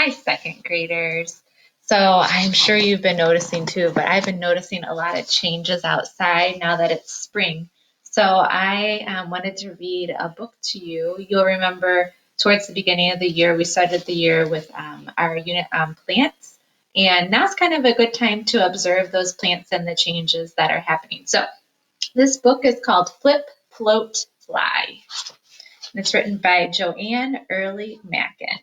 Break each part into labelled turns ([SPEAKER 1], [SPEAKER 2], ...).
[SPEAKER 1] Hi, second graders. So I'm sure you've been noticing too, but I've been noticing a lot of changes outside now that it's spring. So I wanted to read a book to you. You'll remember towards the beginning of the year, we started the year with our unit on plants. And now's kind of a good time to observe those plants and the changes that are happening. So this book is called Flip, Float, Fly. And it's written by Joanne Early Mackin.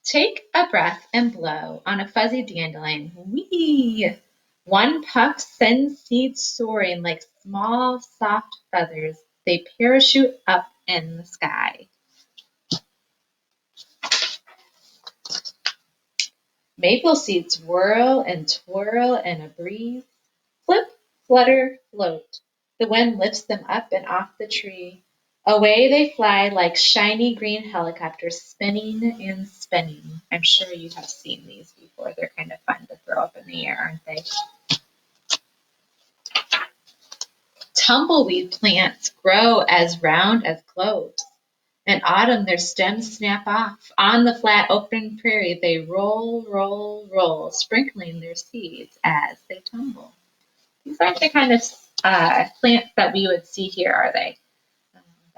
[SPEAKER 1] Take a breath and blow on a fuzzy dandelion. Whee! One puff sends seeds soaring like small, soft feathers. They parachute up in the sky. Maple seeds whirl and twirl in a breeze. Flip, flutter, float. The wind lifts them up and off the tree. Away they fly like shiny green helicopters, spinning and spinning. I'm sure you have seen these before. They're kind of fun to throw up in the air, aren't they? Tumbleweed plants grow as round as cloves. In autumn, their stems snap off. On the flat, open prairie, they roll, roll, roll, sprinkling their seeds as they tumble. These aren't the kind of plants that we would see here, are they?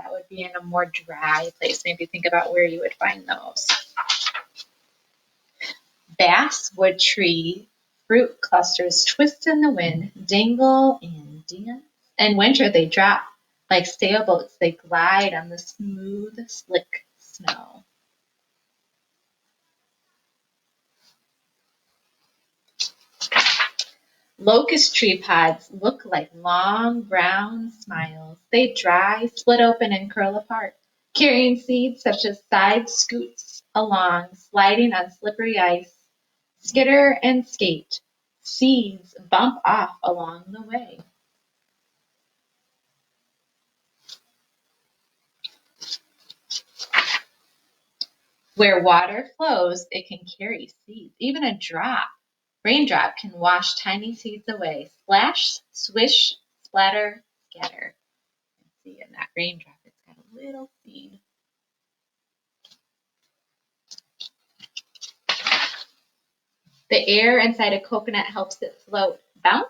[SPEAKER 1] That would be in a more dry place. Maybe think about where you would find those. Basswood tree fruit clusters twist in the wind, dangle and dance. In winter, they drop like sailboats. They glide on the smooth, slick snow. Locust tree pods look like long brown smiles. They dry, split open, and curl apart, carrying seeds such as side scoots along, sliding on slippery ice. Skitter and skate. Seeds bump off along the way. Where water flows, it can carry seeds. Even a raindrop can wash tiny seeds away. Splash, swish, splatter, scatter. See, in that raindrop, it's got a little seed. The air inside a coconut helps it float. Bounce,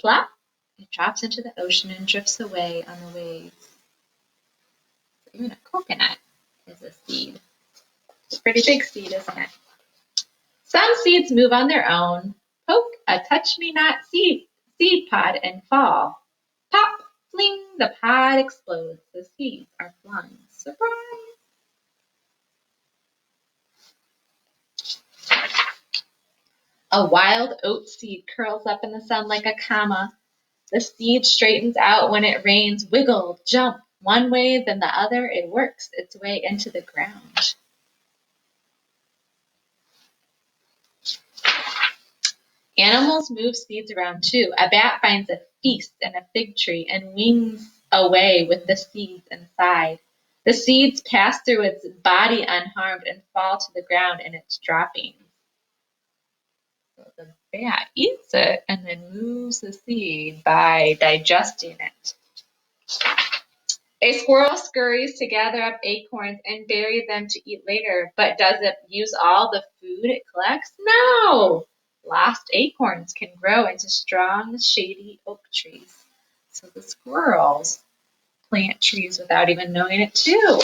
[SPEAKER 1] plop, it drops into the ocean and drifts away on the waves. Even a coconut is a seed. It's a pretty big seed, isn't it? Some seeds move on their own. Poke a touch-me-not seed pod and fall. Pop, fling, the pod explodes. The seeds are flung. Surprise! A wild oat seed curls up in the sun like a comma. The seed straightens out when it rains. Wiggle, jump, one way, then the other. It works its way into the ground. Animals move seeds around too. A bat finds a feast in a fig tree and wings away with the seeds inside. The seeds pass through its body unharmed and fall to the ground in its droppings. So the bat eats it and then moves the seed by digesting it. A squirrel scurries to gather up acorns and bury them to eat later, but does it use all the food it collects? No! Lost acorns can grow into strong, shady oak trees. So the squirrels plant trees without even knowing it too.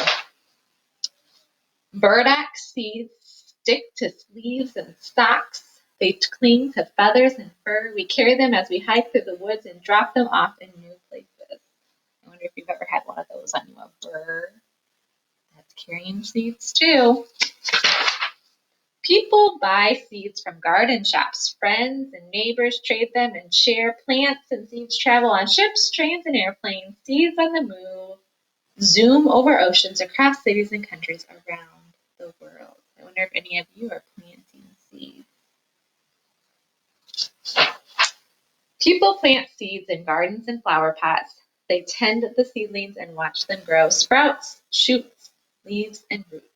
[SPEAKER 1] Burdock seeds stick to sleeves and socks. They cling to feathers and fur. We carry them as we hike through the woods and drop them off in new places. I wonder if you've ever had one of those on your burr. That's carrying seeds too. People buy seeds from garden shops. Friends and neighbors trade them and share. Plants and seeds travel on ships, trains, and airplanes. Seeds on the move zoom over oceans, across cities and countries around the world. I wonder if any of you are planting seeds. People plant seeds in gardens and flower pots. They tend the seedlings and watch them grow. Sprouts, shoots, leaves, and roots.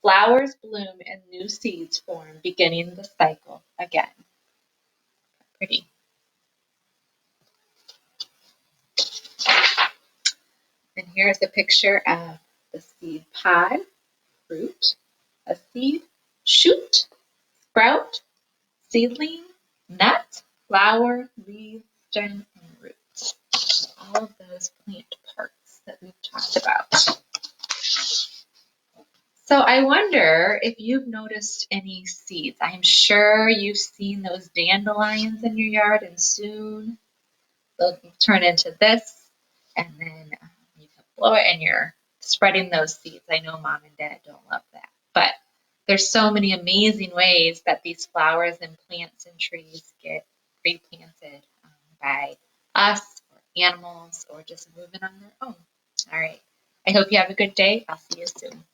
[SPEAKER 1] Flowers bloom and new seeds form, beginning the cycle again. Pretty. And here's a picture of the seed pod, fruit. a seed, shoot, sprout, seedling, nut, flower, leaf, stem, and root. All of those plant parts that we've talked about. So I wonder if you've noticed any seeds. I'm sure you've seen those dandelions in your yard, and soon they'll turn into this, and then you can blow it and you're spreading those seeds. I know mom and dad don't love that, but there's so many amazing ways that these flowers and plants and trees get replanted by us or animals or just moving on their own. All right. I hope you have a good day. I'll see you soon.